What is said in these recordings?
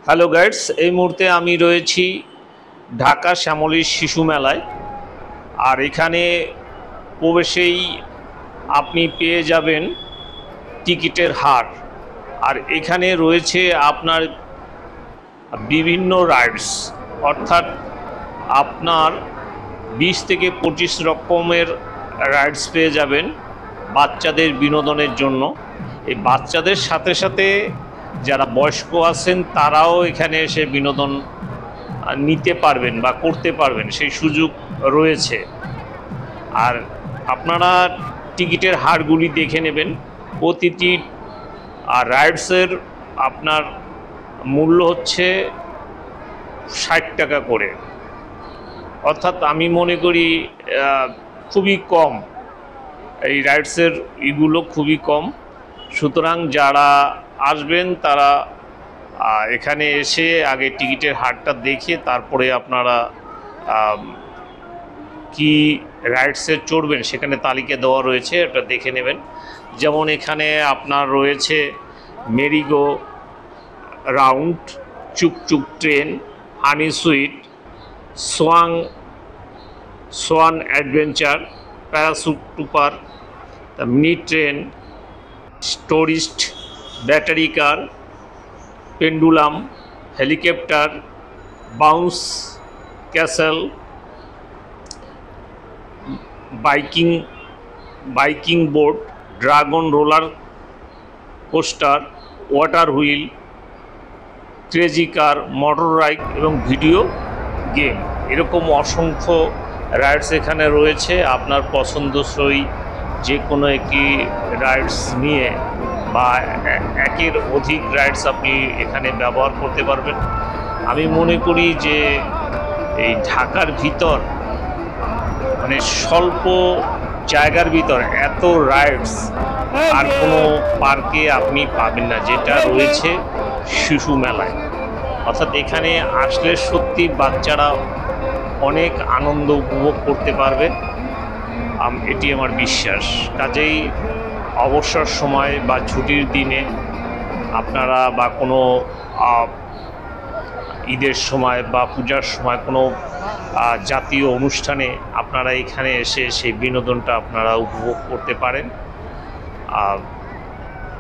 Hello guides, এই মুহূর্তে আমি রয়েছি ঢাকা শ্যামলীর শিশু মেলায়। আর এখানে প্রবেশেই আপনি পেয়ে যাবেন টিকিটের হার। আর এখানে রয়েছে আপনার বিভিন্ন রাইডস, অর্থাৎ আপনার 20 থেকে 25 রকমের রাইডস পেয়ে যাবেন বাচ্চাদের বিনোদনের জন্য। এই বাচ্চাদের সাথে সাথে যারা বয়স্ক আছেন তারাও এখানে এসে বিনোদন নিতে পারবেন বা করতে পারবেন, সেই সুযোগ রয়েছে। আর আপনারা টিকিটের হারগুলি দেখে নেবেন। প্রতিটি রাইডসের আপনার মূল্য হচ্ছে 60 টাকা করে, অর্থাৎ আমি মনে করি খুবই কম। এই রাইডসের এগুলো খুবই কম। সুতরাং যারা আসবেন তারা এখানে এসে আগে টিকিটের হারটা দেখে তারপরে আপনারা কি রাইডসে চড়বেন সেখানে তালিকা দেওয়া রয়েছে, এটা দেখে নেবেন। যেমন এখানে আপনার রয়েছে মেরিগো রাউন্ড, চুকচুক train, honey sweet, swan adventure, parachute টুপার, mini train, tourist, battery car, pendulum, helicopter, bounce castle, biking board, dragon roller coaster, water wheel, crazy car, motor ride এবং ভিডিও গেম, এরকম অসংখ্য রাইডস এখানে রয়েছে। আপনার পছন্দসই যে কোনো একটি রাইডস নিয়ে বা একের অধিক রাইডস আপনি এখানে ব্যবহার করতে পারবেন। আমি মনে করি যে এই ঢাকার ভিতর মানে স্বল্প জায়গার ভিতর এত রাইডস আর কোনো পার্কে আপনি পাবেন না, যেটা রয়েছে শিশু মেলায়। অর্থাৎ এখানে আসলে সত্যি বাচ্চারা অনেক আনন্দ উপভোগ করতে পারবে, এটি আমার বিশ্বাস। কাজেই অবসর সময় বা ছুটির দিনে আপনারা বা কোনো ঈদের সময় বা পূজার সময় কোনো জাতীয় অনুষ্ঠানে আপনারা এখানে এসে সেই বিনোদনটা আপনারা উপভোগ করতে পারেন।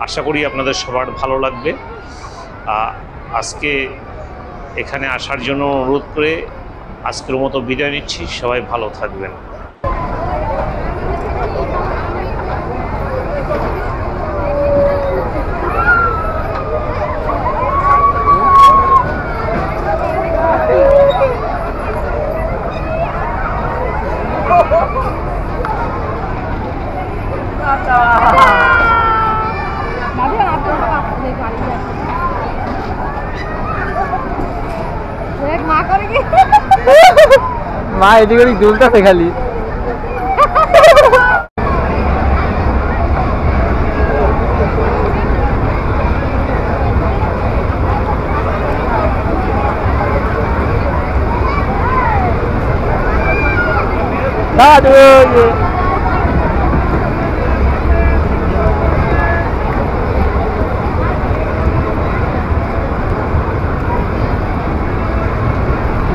আশা করি আপনাদের সবার ভালো লাগবে। আজকে এখানে আসার জন্য অনুরোধ করে আজকের মতো বিদায় নিচ্ছি। সবাই ভালো থাকবেন। মা এদিকে দুলতেছে খালি। দাদু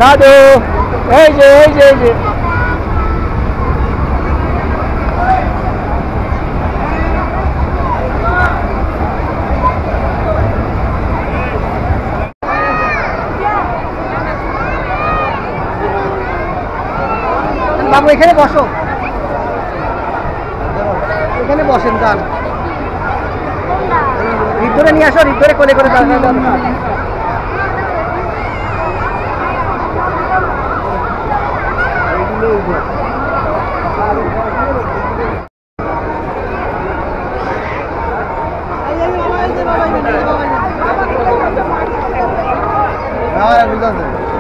দাদু এই যে বাবু এখানে বসো, এখানে বসেন। যান ভিতরে নিয়ে আসো, ভিতরে কোলে করে বুঝতে